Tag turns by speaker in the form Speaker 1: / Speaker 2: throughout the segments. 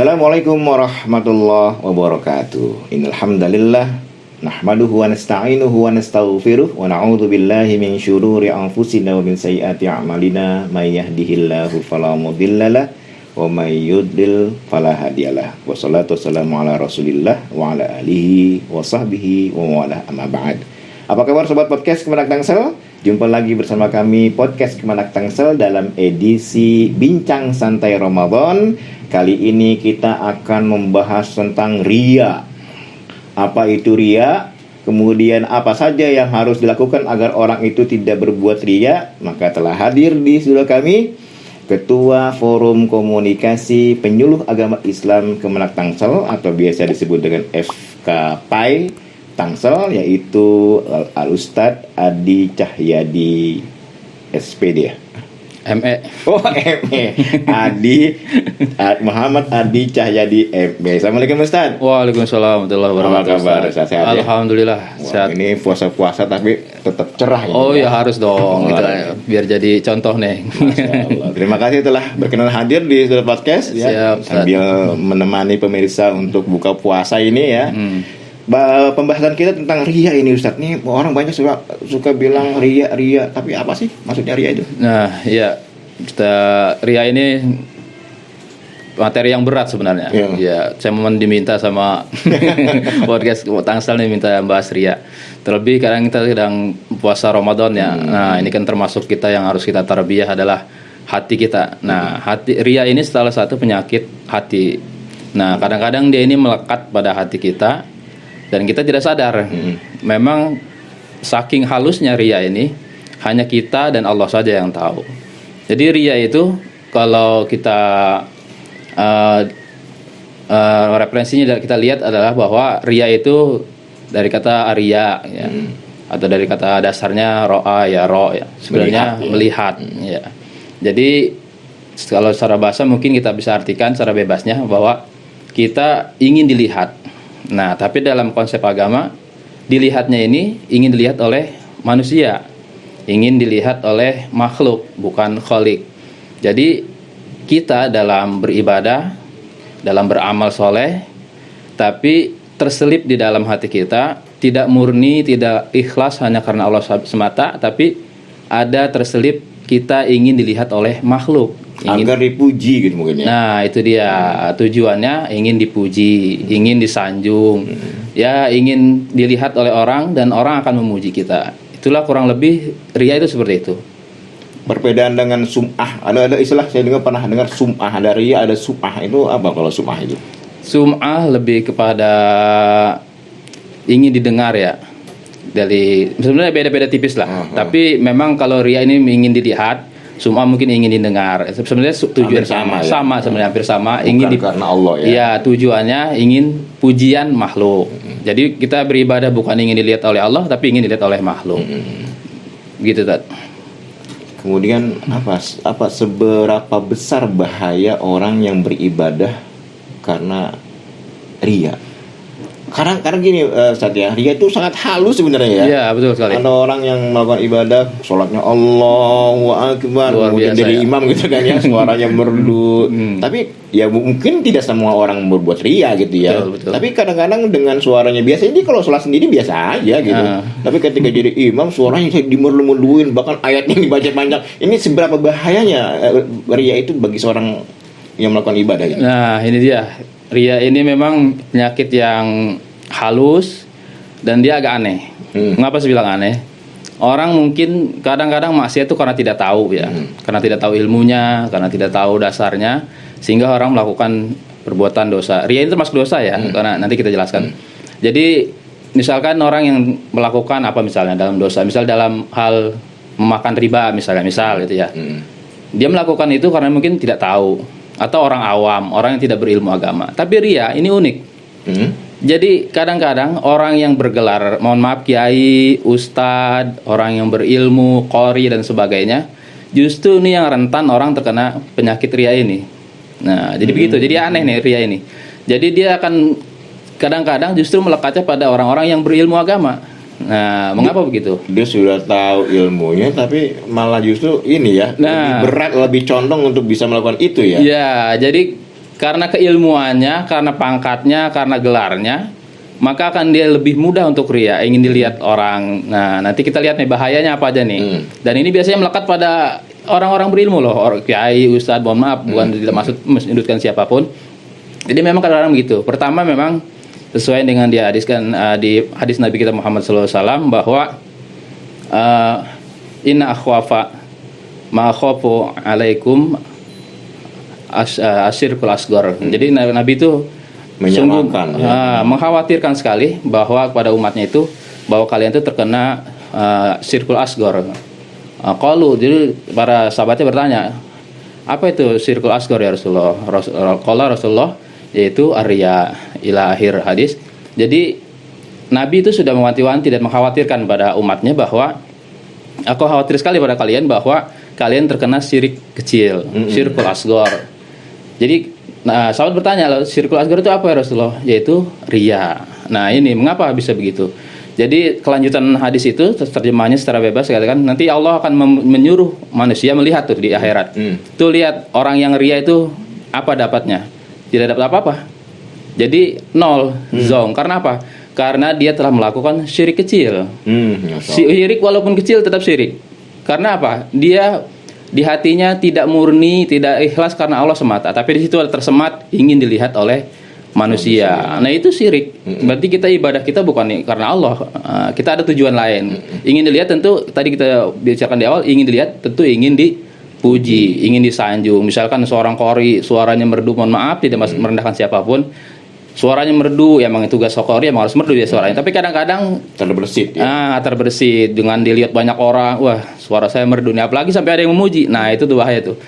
Speaker 1: Assalamualaikum warahmatullahi wabarakatuh. Innal hamdalillah nahmaduhu wa nasta'inuhu wa nastaghfiruh wa na'udzu billahi min syururi anfusina wa min sayyiati a'malina may yahdihillahu fala mudhillalah wa may yudlil fala hadiyalah. Wassalatu wassalamu ala Rasulillah wa ala alihi wa sahbihi wa wala amma ba'd. Apa kabar sobat podcast Kemenak Tangsel? Jumpa lagi bersama kami podcast Kemenak Tangsel dalam edisi Bincang Santai Ramadan. Kali ini kita akan membahas tentang riya. Apa itu riya? Kemudian apa saja yang harus dilakukan agar orang itu tidak berbuat riya? Maka telah hadir di studio kami Ketua Forum Komunikasi Penyuluh Agama Islam Kemenak Tangsel atau biasa disebut dengan FKPAI Tangsel, yaitu Al-Ustadz Adi Cahyadi SPD ya? ME. Oh, ME. Muhammad Adi Cahyadi ME. Assalamualaikum Ustaz.
Speaker 2: Waalaikumsalam warahmatullahi wabarakatuh.
Speaker 1: Apa kabar? Sehat-sehat ya?
Speaker 2: Alhamdulillah.
Speaker 1: Sehat. Ini puasa-puasa tapi tetap cerah
Speaker 2: gitu. Oh ya harus dong gitu, biar jadi contoh nih.
Speaker 1: Terima kasih telah berkenan hadir di studio podcast ya.
Speaker 2: Siap,
Speaker 1: sambil menemani pemirsa untuk buka puasa ini ya. Pembahasan kita tentang riya ini Ustadz. Nih orang banyak suka bilang riya, tapi apa sih maksudnya riya itu?
Speaker 2: Nah, iya. Riya ini materi yang berat sebenarnya. Ya, saya memang diminta sama podcast Tangsel nih minta bahas riya. Terlebih kadang kita sedang puasa Ramadan ya. Nah, ini kan termasuk kita yang harus kita tarbiyah adalah hati kita. Nah, riya ini salah satu penyakit hati. Nah, kadang-kadang dia ini melekat pada hati kita dan kita tidak sadar. Memang saking halusnya riya ini hanya kita dan Allah saja yang tahu. Jadi riya itu kalau kita referensinya kita lihat adalah bahwa riya itu dari kata arya ya, atau dari kata dasarnya ro'a ya, sebenarnya melihat ya. Jadi kalau secara bahasa mungkin kita bisa artikan secara bebasnya bahwa kita ingin dilihat. Nah, tapi dalam konsep agama, dilihatnya ini ingin dilihat oleh manusia, ingin dilihat oleh makhluk, bukan khalik. Jadi kita dalam beribadah, dalam beramal soleh, tapi terselip di dalam hati kita, tidak murni, tidak ikhlas hanya karena Allah semata, tapi ada terselip kita ingin dilihat oleh makhluk.
Speaker 1: Agar dipuji gitu mungkin ya.
Speaker 2: Nah itu dia tujuannya, ingin dipuji, ingin disanjung, ya ingin dilihat oleh orang dan orang akan memuji kita. Itulah kurang lebih riya itu seperti itu.
Speaker 1: Perbedaan dengan sum'ah, ada istilah saya pernah dengar sum'ah, ada riya, ada sum'ah. Itu apa kalau sum'ah itu?
Speaker 2: Sum'ah lebih kepada ingin didengar ya. Dari sebenarnya beda-beda tipis lah. Tapi memang kalau riya ini ingin dilihat, sum'ah mungkin ingin didengar. Sebenarnya tujuan sama sebenarnya hampir sama.
Speaker 1: Bukan
Speaker 2: ingin
Speaker 1: karena Allah ya.
Speaker 2: Iya, tujuannya ingin pujian makhluk. Jadi kita beribadah bukan ingin dilihat oleh Allah, tapi ingin dilihat oleh makhluk. Gitu, Tat.
Speaker 1: Kemudian apa seberapa besar bahaya orang yang beribadah karena riya? Karena gini Ustaz ya, riya itu sangat halus sebenarnya ya.
Speaker 2: Iya, betul sekali.
Speaker 1: Ada orang yang melakukan ibadah, sholatnya Allahu Akbar, kemudian jadi imam gitu kan ya, suaranya merdu. Tapi ya mungkin tidak semua orang berbuat riya gitu ya.
Speaker 2: Betul.
Speaker 1: Tapi kadang-kadang dengan suaranya biasa, ini kalau sholat sendiri biasa aja gitu. Tapi ketika jadi imam, suaranya dimerlu-merluin, bahkan ayatnya dibaca panjang. Ini seberapa bahayanya riya itu bagi seorang yang melakukan ibadah gitu.
Speaker 2: Nah, ini dia. Riya ini memang penyakit yang halus dan dia agak aneh. Mengapa saya bilang aneh? Orang mungkin kadang-kadang maksiat itu karena tidak tahu ya, karena tidak tahu ilmunya, karena tidak tahu dasarnya, sehingga orang melakukan perbuatan dosa. Riya itu termasuk dosa ya, karena nanti kita jelaskan. Jadi misalkan orang yang melakukan apa misalnya dalam dosa, misal dalam hal memakan riba misal gitu ya, dia melakukan itu karena mungkin tidak tahu. Atau orang awam, orang yang tidak berilmu agama. Tapi riya ini unik. Jadi kadang-kadang orang yang bergelar, mohon maaf kiai, ustadz, orang yang berilmu, qori dan sebagainya, justru ini yang rentan orang terkena penyakit riya ini. Nah, jadi begitu. Jadi aneh nih riya ini. Jadi dia akan kadang-kadang justru melekatnya pada orang-orang yang berilmu agama. Nah, mengapa begitu?
Speaker 1: Dia sudah tahu ilmunya, tapi malah justru ini ya, lebih berat, lebih condong untuk bisa melakukan itu ya.
Speaker 2: Ya, jadi karena keilmuannya, karena pangkatnya, karena gelarnya, maka akan dia lebih mudah untuk ria, ingin dilihat orang. Nah, nanti kita lihat nih bahayanya apa aja nih. Dan ini biasanya melekat pada orang-orang berilmu loh, orang kiai, ustadz, mohon maaf, bukan tidak maksud menyudutkan siapapun. Jadi memang kadang-kadang begitu. Pertama memang sesuai dengan dihadiskan di hadis Nabi kita Muhammad SAW bahwa inna akhwafa ma khafu alaikum asyirkul asgor. Jadi Nabi itu sungguh mengkhawatirkan sekali bahwa kepada umatnya itu bahwa kalian itu terkena syirkul asgor. Qalu, jadi para sahabatnya bertanya, apa itu syirkul asgor ya Rasulullah? Rasulullah yaitu arya, ila akhir hadis. Jadi Nabi itu sudah mewanti-wanti dan mengkhawatirkan pada umatnya bahwa aku khawatir sekali pada kalian bahwa kalian terkena syirik kecil, syirkul asgor. Jadi sahabat bertanya, syirkul asgor itu apa ya Rasulullah? Yaitu riya. Nah ini mengapa bisa begitu? Jadi kelanjutan hadis itu terjemahannya secara bebas katakan nanti Allah akan menyuruh manusia melihat tuh di akhirat. Tuh lihat orang yang riya itu apa dapatnya? Tidak dapat apa-apa. Jadi nol, zong. Karena apa? Karena dia telah melakukan syirik kecil. Syirik walaupun kecil tetap syirik. Karena apa? Dia di hatinya tidak murni, tidak ikhlas karena Allah semata. Tapi di situ ada tersemat ingin dilihat oleh manusia. Nah itu syirik. Berarti kita ibadah kita bukan karena Allah. Kita ada tujuan lain. Ingin dilihat tentu tadi kita bicarakan di awal, ingin dilihat tentu ingin dipuji, ingin disanjung. Misalkan seorang qori suaranya merdu, mohon maaf tidak merendahkan siapapun. Suaranya merdu, ya memang tugas qori emang harus merdu ya suaranya. Tapi kadang-kadang
Speaker 1: terbersit ya.
Speaker 2: Terbersit dengan dilihat banyak orang. Wah, suara saya merdu nih, apalagi sampai ada yang memuji. Nah, itu tuh bahaya tuh.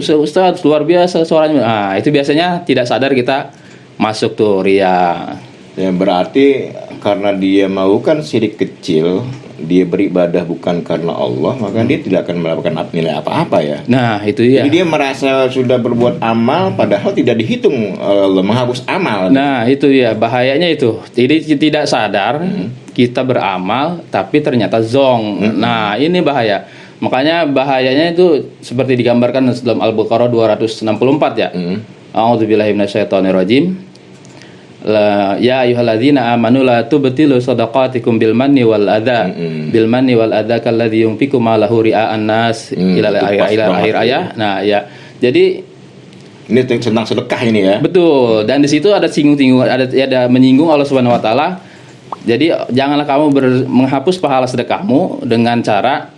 Speaker 2: Ustaz luar biasa suaranya. Nah, itu biasanya tidak sadar kita masuk tuh ria.
Speaker 1: Ya berarti karena dia melakukan syirik kecil, dia beribadah bukan karena Allah, maka dia tidak akan mendapatkan nilai apa-apa ya.
Speaker 2: Nah itu ya.
Speaker 1: Jadi dia merasa sudah berbuat amal, padahal tidak dihitung Allah, menghapus amal.
Speaker 2: Nah itu ya bahayanya itu. Jadi tidak sadar kita beramal, tapi ternyata zong. Nah ini bahaya. Makanya bahayanya itu seperti digambarkan dalam Al-Baqarah 264 ya. A'udzubillahi minasyaitonirrajim. Ya ayyuhalladzina amanu la tubtilu shadaqatikum bil manni wal adza kalladzi yunfiqu malahu ria'an nas ila akhir ayat. Nah ya. Jadi
Speaker 1: ini tentang sedekah ini ya.
Speaker 2: Betul. Dan di situ ada singgung-singgung, ada menyinggung Allah Subhanahu wa taala. Jadi janganlah kamu menghapus pahala sedekahmu dengan cara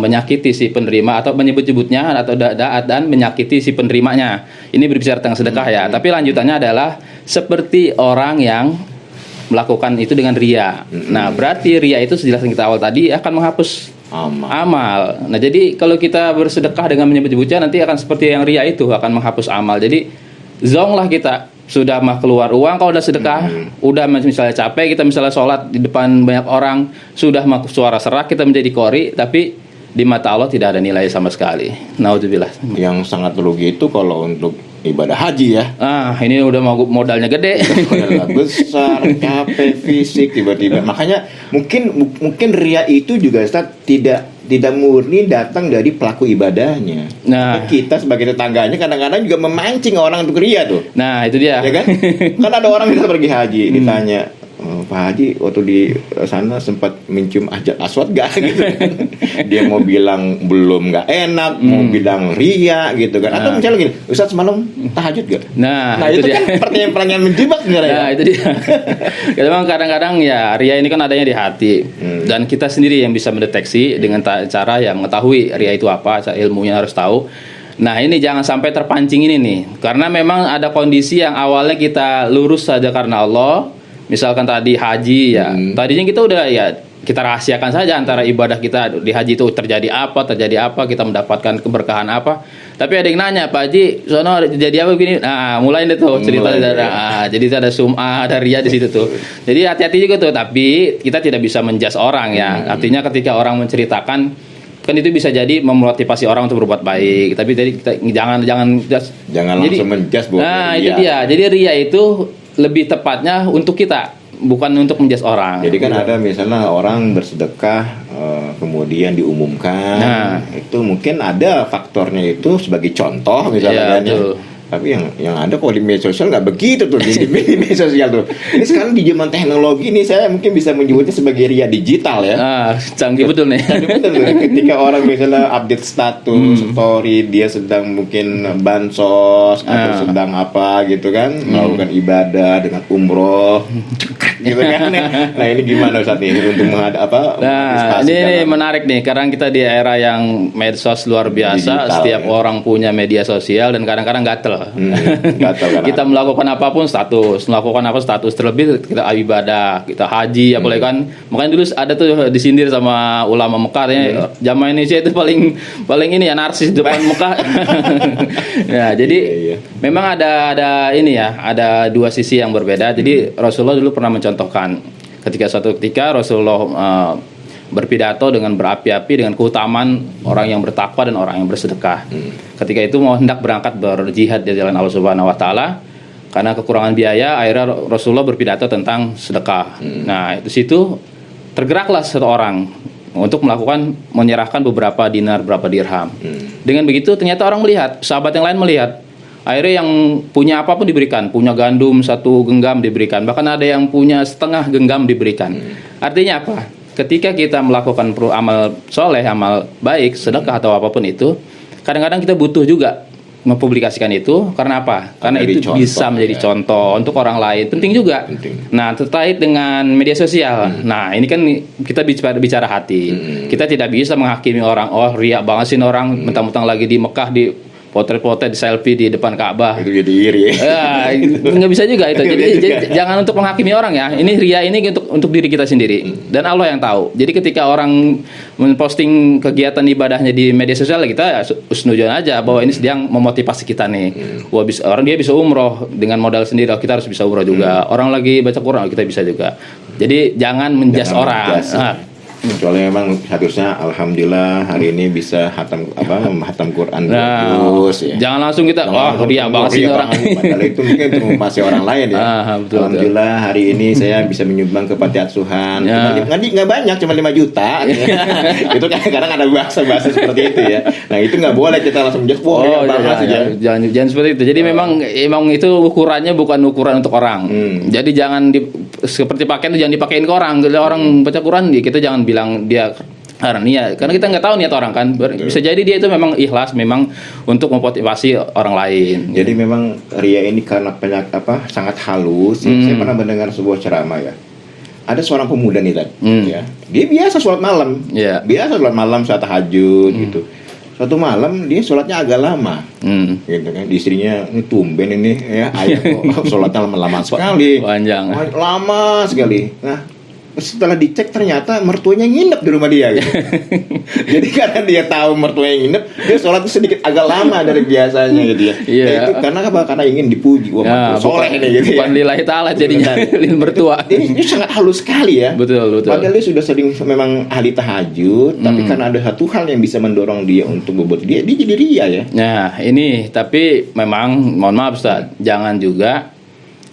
Speaker 2: menyakiti si penerima atau menyebut-nyebutnya atau dan menyakiti si penerimanya. Ini berbicara tentang sedekah ya. Tapi lanjutannya adalah seperti orang yang melakukan itu dengan ria. Nah, berarti ria itu sejelas yang kita awal tadi akan menghapus amal. Nah, jadi kalau kita bersedekah dengan menyebut-nyebutnya nanti akan seperti yang ria itu akan menghapus amal. Jadi zong lah kita. Sudah mah keluar uang kalau udah sedekah, udah misalnya capek kita misalnya sholat di depan banyak orang, sudah mah suara serak kita menjadi qori, tapi di mata Allah tidak ada nilai sama sekali. Naudzubillah.
Speaker 1: Yang sangat rugi itu kalau untuk ibadah haji ya.
Speaker 2: Ini udah modalnya gede.
Speaker 1: Modalnya besar, capek fisik tiba-tiba. Makanya mungkin ria itu juga Ustaz tidak murni datang dari pelaku ibadahnya.
Speaker 2: Nah,
Speaker 1: kita sebagai tetangganya kadang-kadang juga memancing orang untuk ria tuh.
Speaker 2: Nah, itu dia.
Speaker 1: Ya kan? Kan ada orang bisa pergi haji, ditanya, Pak Haji waktu di sana sempat mencium hajar aswad gak gitu kan? Dia mau bilang belum, gak enak, mau bilang ria gitu kan. Atau misalnya gini, Ustaz semalam tahajud gak?
Speaker 2: Nah
Speaker 1: itu kan pertanyaan-pertanyaan menjebak sebenarnya.
Speaker 2: Nah itu dia. Memang kadang-kadang ya ria ini kan adanya di hati. Dan kita sendiri yang bisa mendeteksi dengan cara yang mengetahui ria itu apa, ilmunya harus tahu. Nah ini jangan sampai terpancing ini nih. Karena memang ada kondisi yang awalnya kita lurus saja karena Allah. Misalkan tadi haji ya, tadinya kita udah ya kita rahasiakan saja antara ibadah kita di haji itu terjadi apa, kita mendapatkan keberkahan apa. Tapi ada yang nanya, Pak Haji, sono jadi apa begini? Nah, mulai deh tuh cerita jadi ada sum'ah, ada ria di situ tuh. Jadi hati-hati juga tuh, tapi kita tidak bisa menjudge orang ya. Artinya ketika orang menceritakan kan itu bisa jadi memotivasi orang untuk berbuat baik. Tapi tadi kita jangan
Speaker 1: langsung menjudge.
Speaker 2: Nah, itu dia. Jadi ria itu lebih tepatnya untuk kita, bukan untuk menjudge orang.
Speaker 1: Jadi kan ada misalnya orang bersedekah kemudian diumumkan, itu mungkin ada faktornya itu sebagai contoh misalnya kan ya. Tapi yang ada kalau di media sosial nggak begitu tuh di media sosial tuh. Ini sekarang di zaman teknologi nih saya mungkin bisa menyebutnya sebagai ria digital ya.
Speaker 2: Canggih betul nih.
Speaker 1: Canggih betul tuh. Ketika orang misalnya update status, story dia sedang mungkin bansos atau sedang apa gitu kan, melakukan ibadah dengan umroh, gitu kan. Nah ini gimana saat ini untuk
Speaker 2: Nah ini menarik nih karena kita di era yang medsos luar biasa,
Speaker 1: digital,
Speaker 2: setiap orang punya media sosial dan kadang-kadang gatel. Kita melakukan apapun status, terlebih kita ibadah, kita haji, apalagi kan makanya dulu ada tuh disindir sama ulama Mekah ya, jamaah Indonesia itu paling ini ya narsis depan Mekah. Ya jadi memang ada ini ya, ada dua sisi yang berbeda. Jadi Rasulullah dulu pernah mencontohkan suatu ketika Rasulullah berpidato dengan berapi-api dengan keutamaan orang yang bertakwa dan orang yang bersedekah. Ketika itu mau hendak berangkat berjihad di jalan Allah Subhanahu wa taala, karena kekurangan biaya, akhirnya Rasulullah berpidato tentang sedekah. Nah, itu situ tergeraklah seseorang untuk menyerahkan beberapa dinar, beberapa dirham. Dengan begitu ternyata orang melihat, sahabat yang lain melihat. Akhirnya yang punya apapun diberikan, punya gandum 1 genggam diberikan, bahkan ada yang punya setengah genggam diberikan. Artinya apa? Ketika kita melakukan amal soleh, amal baik, sedekah atau apapun itu, kadang-kadang kita butuh juga mempublikasikan itu. Karena apa? Karena itu contoh, bisa menjadi contoh untuk orang lain. Penting juga. Nah, terkait dengan media sosial. Nah, ini kan kita bicara hati. Kita tidak bisa menghakimi orang. Oh, riak banget sih orang mentang-mentang lagi di Mekah di potret-potret selfie di depan Ka'bah. Itu jadi iri. Ya, nggak bisa juga itu. Jadi jangan untuk menghakimi orang ya. Ini ria ini untuk diri kita sendiri dan Allah yang tahu. Jadi ketika orang memposting kegiatan ibadahnya di media sosial, kita husnuzon aja bahwa ini sedang memotivasi kita nih. Wah, orang dia bisa umroh dengan modal sendiri, kita harus bisa umroh juga. Orang lagi baca Quran, kita bisa juga. Jadi jangan menjas orang.
Speaker 1: Kecuali memang seharusnya alhamdulillah hari ini bisa hatam Quran bagus ya.
Speaker 2: Jangan langsung kita ria banget sih orang.
Speaker 1: Padahal itu mungkin untuk memasi orang lain ya. Alhamdulillah hari ini saya bisa menyumbang ke panti asuhan. Nggak banyak, cuma 5 juta. Itu kadang ada bahasa seperti itu ya. Nah itu nggak boleh kita langsung menjudge.
Speaker 2: Jangan seperti itu. Jadi memang itu ukurannya bukan ukuran untuk orang. Jadi jangan seperti pakaian itu jangan dipakein ke orang. Kalau orang baca Quran kita jangan bilang dia karena niat, karena kita nggak tahu niat orang kan. Bisa jadi dia itu memang ikhlas, memang untuk memotivasi orang lain.
Speaker 1: Jadi memang ria ini karena sangat halus. Saya pernah mendengar sebuah ceramah ya. Ada seorang pemuda nih ya. Dia biasa sholat malam, saat tahajud gitu. Suatu malam dia sholatnya agak lama, gitu kan. Istrinya ini tumben ini ya, ayah kok sholatnya lama sekali,
Speaker 2: panjang,
Speaker 1: lama sekali. Nah setelah dicek ternyata mertuanya nginep di rumah dia gitu. Jadi karena dia tahu mertuanya nginep, dia sholat sedikit agak lama dari biasanya gitu ya. Itu karena apa? Karena ingin dipuji. Wah, soleh ini gitu ya.
Speaker 2: Bukan lillahi ta'ala jadinya mertua.
Speaker 1: Ini sangat halus sekali ya.
Speaker 2: Betul.
Speaker 1: Padahal dia sudah sering memang ahli tahajud, tapi karena ada satu hal yang bisa mendorong dia untuk membuat dia jadi ria ya.
Speaker 2: Nah ini tapi memang mohon maaf Ustaz, jangan juga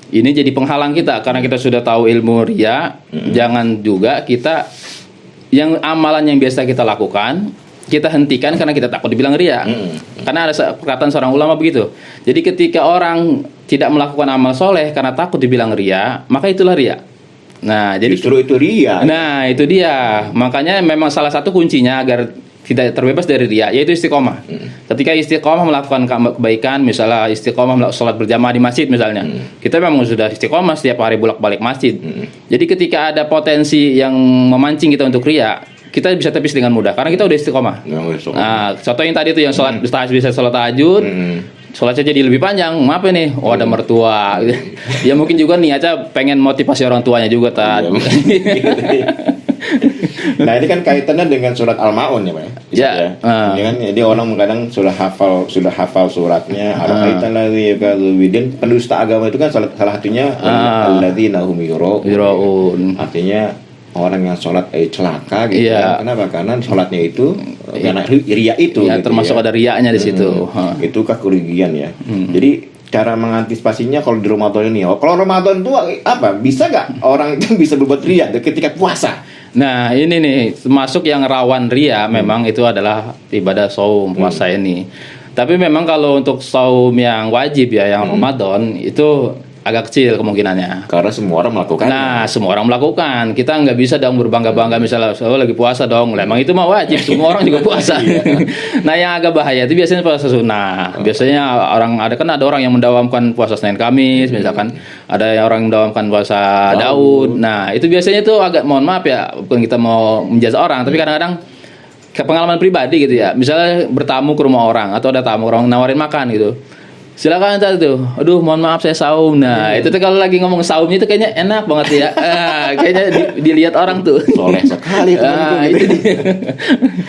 Speaker 2: ini jadi penghalang kita karena kita sudah tahu ilmu ria. Jangan juga kita yang amalan yang biasa kita lakukan kita hentikan karena kita takut dibilang ria. Karena ada perkataan seorang ulama begitu. Jadi ketika orang tidak melakukan amal soleh karena takut dibilang ria, maka itulah ria. Nah, jadi
Speaker 1: justru itu ria.
Speaker 2: Nah, itu dia. Makanya memang salah satu kuncinya agar tidak terbebas dari ria yaitu istiqomah. Ketika istiqomah melakukan kebaikan, misalnya istiqomah sholat berjamaah di masjid misalnya, kita memang sudah istiqomah setiap hari bolak-balik masjid. Jadi ketika ada potensi yang memancing kita untuk ria, kita bisa tepis dengan mudah karena kita udah istiqomah. Nah, contoh yang tadi itu yang sholat bisa sholat tahajud, sholatnya jadi lebih panjang. Apa nih? Oh ada mertua. Ya mungkin juga nih aja pengen motivasi orang tuanya juga tadi.
Speaker 1: Nah ini kan kaitannya dengan surat Al-Maun ya Pak. Jadi orang kadang sudah hafal suratnya. Pendusta agama itu kan salah satunya alladzina hum yuraun. Artinya orang yang sholat celaka gitu. Kenapa? Karena sholatnya itu karena ria itu.
Speaker 2: Ya, gitu termasuk ada riaknya di situ.
Speaker 1: Itukah kerugian ya. Jadi cara mengantisipasinya kalau di Ramadan ini, kalau Ramadan itu apa? Bisa nggak orang itu bisa berbuat ria ketika puasa?
Speaker 2: Nah ini nih termasuk yang rawan ria memang itu adalah ibadah saum puasa ini. Tapi memang kalau untuk saum yang wajib ya, yang Ramadan itu agak kecil kemungkinannya.
Speaker 1: Karena semua orang melakukan.
Speaker 2: Nah, semua orang melakukan. Kita nggak bisa dong berbangga-bangga misalnya, lagi puasa dong. Emang itu mah wajib, semua orang juga puasa. Nah, yang agak bahaya itu biasanya puasa sunnah. Biasanya ada orang yang mendawamkan puasa Senin Kamis, misalkan ada yang orang yang mendawamkan puasa Daud. Nah, itu biasanya tuh agak, mohon maaf ya, bukan kita mau menjudge orang, tapi kadang-kadang pengalaman pribadi gitu ya. Misalnya bertamu ke rumah orang atau ada tamu orang nawarin makan gitu. Silakan tuh. Aduh, mohon maaf saya saum. Nah, itu tuh kalau lagi ngomong saumnya itu kayaknya enak banget ya. Kayaknya dilihat orang tuh.
Speaker 1: Soleh sekali temanku gitu.
Speaker 2: Itu dia.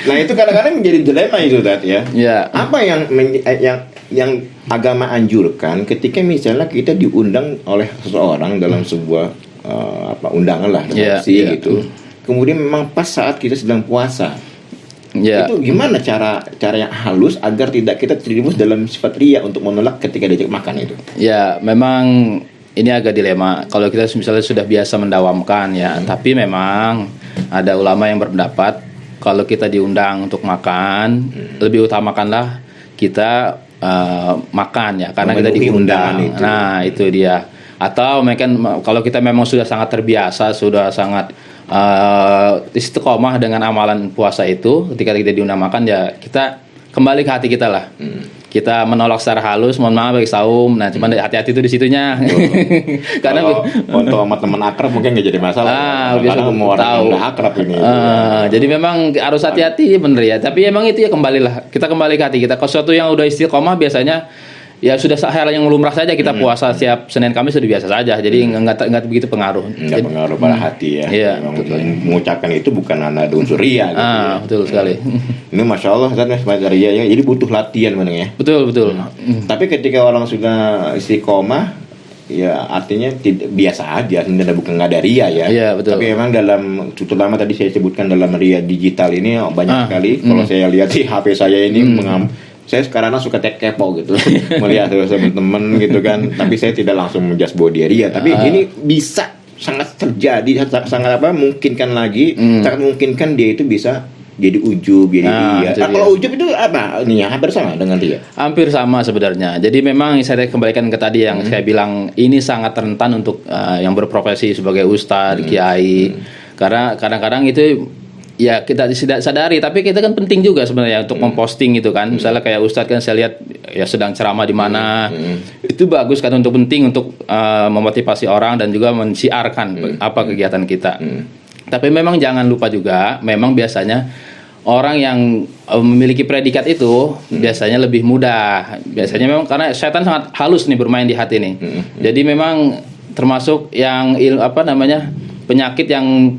Speaker 1: Nah, itu kadang-kadang menjadi dilema itu tadi ya.
Speaker 2: Ya.
Speaker 1: Apa yang agama anjurkan ketika misalnya kita diundang oleh seseorang dalam sebuah undangan lah, gitu. Kemudian memang pas saat kita sedang puasa.
Speaker 2: Ya.
Speaker 1: Itu gimana cara yang halus agar tidak kita terjerumus dalam sifat riya untuk menolak ketika diajak makan itu?
Speaker 2: Ya, memang ini agak dilema. Kalau kita misalnya sudah biasa mendawamkan ya, tapi memang ada ulama yang berpendapat kalau kita diundang untuk makan, lebih utamakanlah kita makan ya, karena kita diundang.
Speaker 1: Itu.
Speaker 2: Nah, itu dia. Atau mungkin kalau kita memang sudah sangat terbiasa, sudah sangat istiqomah dengan amalan puasa itu, ketika kita diundang makan ya kita kembali ke hati kita lah. Kita menolak secara halus, mohon maaf bagi saum. Nah, cuman hati-hati itu di situnya. Karena
Speaker 1: untuk sama teman akrab mungkin nggak jadi masalah.
Speaker 2: Karena
Speaker 1: semua orang udah akrab ini.
Speaker 2: Jadi memang harus hati-hati bener ya. Tapi emang itu ya kembalilah. Kita kembali ke hati kita. Kalau sesuatu yang udah istiqomah biasanya ya sudah hal yang lumrah saja, kita puasa setiap Senin Kamis sudah biasa saja. Jadi nggak begitu pengaruh.
Speaker 1: Nggak pengaruh pada hati ya.
Speaker 2: Iya,
Speaker 1: mengucapkan itu bukan ada unsur ria gitu ya.
Speaker 2: Betul sekali.
Speaker 1: Ini Masya Allah kan sebagai ria ya. Jadi butuh latihan memang ya.
Speaker 2: Betul.
Speaker 1: Tapi ketika orang sudah istiqomah, ya artinya biasa aja, sebenarnya bukan nggak ada ria ya.
Speaker 2: Iya, betul.
Speaker 1: Tapi memang dalam terutama tadi saya sebutkan dalam ria digital ini banyak sekali. Kalau saya lihat di HP saya ini saya sekarang suka kepo gitu melihat teman-teman gitu kan, tapi saya tidak langsung menjudge bahwa dia ria, tapi ini bisa sangat terjadi, sangat memungkinkan lagi, sangat memungkinkan dia itu bisa jadi ujub, jadi ria. Kalau ujub itu apa? Ini ya hampir sama dengan ria.
Speaker 2: Hampir sama sebenarnya. Jadi memang saya kembalikan ke tadi yang saya bilang, ini sangat rentan untuk yang berprofesi sebagai ustadz, kiai, karena kadang-kadang itu ya kita tidak sadari, tapi kita kan penting juga sebenarnya untuk memposting itu kan. Misalnya kayak ustadz kan saya lihat ya sedang ceramah di mana, itu bagus kan, untuk penting untuk memotivasi orang dan juga mensiarkan apa kegiatan kita. Tapi memang jangan lupa juga, memang biasanya orang yang memiliki predikat itu biasanya lebih mudah. Biasanya memang karena setan sangat halus nih bermain di hati nih. Jadi memang termasuk yang penyakit yang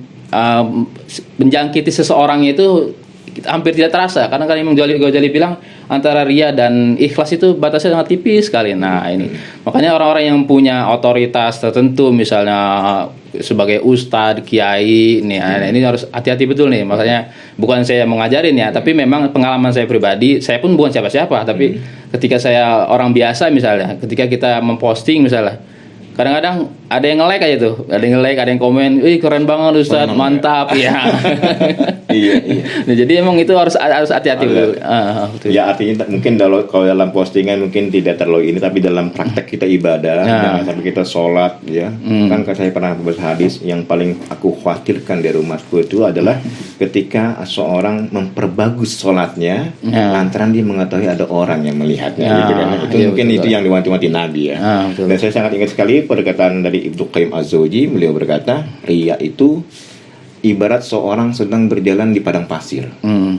Speaker 2: menjangkiti seseorang itu hampir tidak terasa, karena kan Imam Ghazali bilang antara ria dan ikhlas itu batasnya sangat tipis sekali. Nah ini makanya orang-orang yang punya otoritas tertentu, misalnya sebagai ustadz, kiai, ini harus hati-hati betul nih. Makanya bukan saya mengajarin ya, tapi memang pengalaman saya pribadi, saya pun bukan siapa-siapa, tapi ketika saya orang biasa misalnya, ketika kita memposting misalnya, kadang-kadang ada yang nge-like aja tuh, ada yang nge-like, ada yang komen, "Ih keren banget Ustaz, mantap." Ya. Iya. Nah, jadi emang itu harus hati-hati betul.
Speaker 1: Ya artinya mungkin kalau dalam postingan mungkin tidak terlalu ini, tapi dalam praktek kita ibadah, jangan sampai kita sholat ya. Kan saya pernah baca hadis, yang paling aku khawatirkan dari umatku itu adalah ketika seorang memperbagus sholatnya lantaran dia mengetahui ada orang yang melihatnya gitu kan. Itu mungkin betul. Itu yang diwanti-wanti Nabi ya. Dan saya sangat ingat sekali perkataan dari Ibnu Qayyim Az-Zawji, beliau berkata, riya itu ibarat seorang sedang berjalan di padang pasir,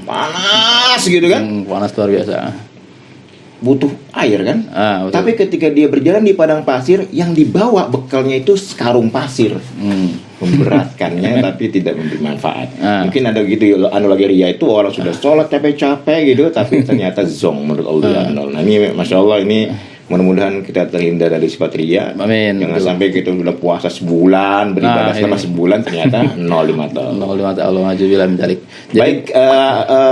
Speaker 1: panas gitu kan,
Speaker 2: panas luar biasa,
Speaker 1: butuh air kan, tapi ketika dia berjalan di padang pasir, yang dibawa bekalnya itu sekarung pasir, memberatkannya tapi tidak memberi manfaat. Mungkin ada gitu analogi ria itu, orang sudah sholat capek-capek gitu, tapi ternyata zong menurut Allah. Nah ini Masya Allah, ini Mudah-mudahan kita terhindar dari sifat riya.
Speaker 2: Amin.
Speaker 1: Jangan
Speaker 2: Betul.
Speaker 1: sampai kita sudah puasa sebulan, beribadah selama
Speaker 2: ini.
Speaker 1: sebulan, ternyata 0,5 tahun.
Speaker 2: Allah ma'ajubillah min dzalik.
Speaker 1: Baik,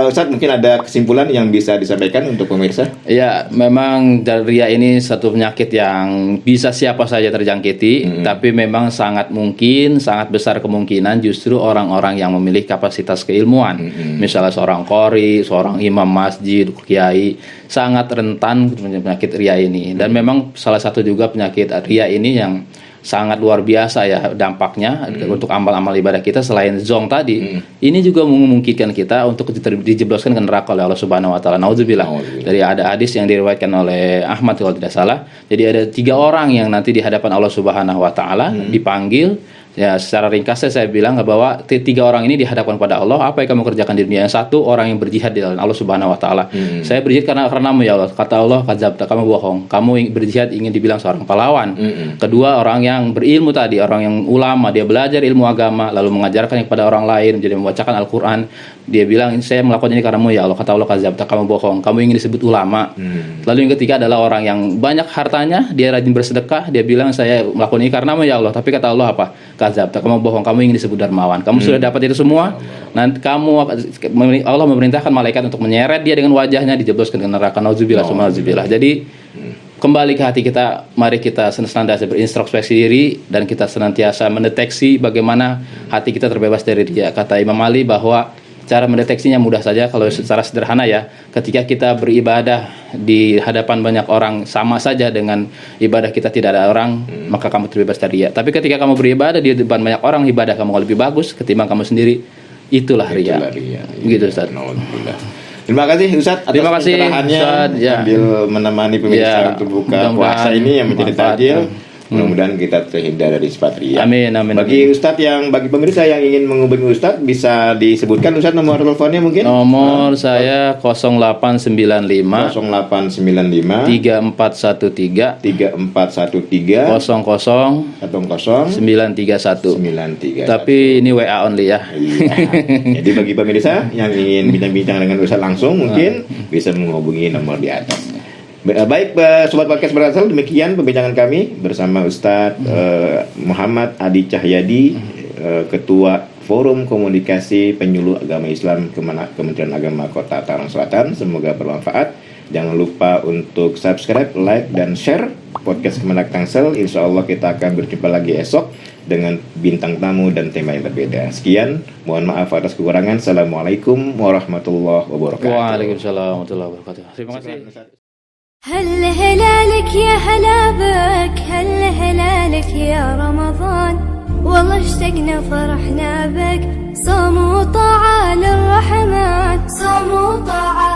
Speaker 1: Ustaz, mungkin ada kesimpulan yang bisa disampaikan untuk pemirsa?
Speaker 2: Ya, memang ria ini satu penyakit yang bisa siapa saja terjangkiti, tapi memang sangat mungkin, sangat besar kemungkinan justru orang-orang yang memiliki kapasitas keilmuan, misalnya seorang qori, seorang imam masjid, kiai, sangat rentan penyakit ria ini. Dan memang salah satu juga penyakit ria ini yang sangat luar biasa ya dampaknya untuk amal-amal ibadah kita selain zong tadi. Ini juga memungkinkan kita untuk dijebloskan ke neraka oleh Allah Subhanahu wa taala. Nauzubillah. Dari ada hadis yang diriwayatkan oleh Ahmad kalau tidak salah. Jadi ada 3 orang yang nanti di hadapan Allah Subhanahu wa taala dipanggil. Ya, secara ringkasnya saya bilang bahwa 3 orang ini dihadapkan pada Allah, apa yang kamu kerjakan di dunia? Yang satu, orang yang berjihad di jalan Allah Subhanahu wa taala. Saya berjihad karenamu ya Allah. Kata Allah, kadzabta, kamu bohong. Kamu berjihad ingin dibilang seorang pahlawan. Kedua, orang yang berilmu tadi, orang yang ulama, dia belajar ilmu agama lalu mengajarkannya kepada orang lain, jadi membacakan Al-Qur'an. Dia bilang, saya melakukan ini karenamu ya Allah. Kata Allah, kadzabta, kamu bohong. Kamu ingin disebut ulama. Lalu yang ketiga adalah orang yang banyak hartanya, dia rajin bersedekah, dia bilang saya melakukan ini karenamu ya Allah. Tapi kata Allah apa? Kadzabta, kamu bohong, kamu ingin disebut dermawan. Kamu sudah dapat itu semua. Nanti Allah memerintahkan malaikat untuk menyeret dia dengan wajahnya, dijebloskan ke neraka. Nauzubillah, nauzubillah. Jadi kembali ke hati kita, mari kita senantiasa berintrospeksi diri dan kita senantiasa mendeteksi bagaimana hati kita terbebas dari dia. Kata Imam Ali bahwa cara mendeteksinya mudah saja kalau secara sederhana ya. Ketika kita beribadah di hadapan banyak orang sama saja dengan ibadah kita tidak ada orang, maka kamu terbebas dari ria. Tapi ketika kamu beribadah di depan banyak orang, ibadah kamu lebih bagus ketimbang kamu sendiri, itulah ria. Begitu Ustaz.
Speaker 1: Terima kasih Ustaz atas pencerahannya sambil menemani pemirsa untuk buka puasa ini yang menjadi takjil. Mudah-mudahan kita terhindar dari sifat ria.
Speaker 2: Amin.
Speaker 1: Bagi pemirsa yang ingin menghubungi Ustaz, bisa disebutkan Ustaz nomor teleponnya mungkin?
Speaker 2: Nomor saya 0895
Speaker 1: 0895
Speaker 2: 3413 00 931. Tapi ini WA only ya.
Speaker 1: Iya. Jadi bagi pemirsa yang ingin bincang-bincang dengan Ustaz langsung mungkin bisa menghubungi nomor di atas. Baik, Sobat Podcast Berasal, demikian pembincangan kami bersama Ustadz Muhammad Adi Cahyadi, Ketua Forum Komunikasi Penyuluh Agama Islam Kementerian Agama Kota Tangerang Selatan. Semoga bermanfaat. Jangan lupa untuk subscribe, like, dan share podcast Kemenak Tangsel. Insya Allah kita akan berjumpa lagi esok dengan bintang tamu dan tema yang berbeda. Sekian, mohon maaf atas kekurangan. Assalamualaikum warahmatullahi wabarakatuh.
Speaker 2: Waalaikumsalam warahmatullahi wabarakatuh. Terima kasih.
Speaker 3: هلا هلالك يا هلا بك هلا هلالك يا رمضان والله اشتقنا فرحنا بك صوم وطاعة للرحمن صوم وطاعة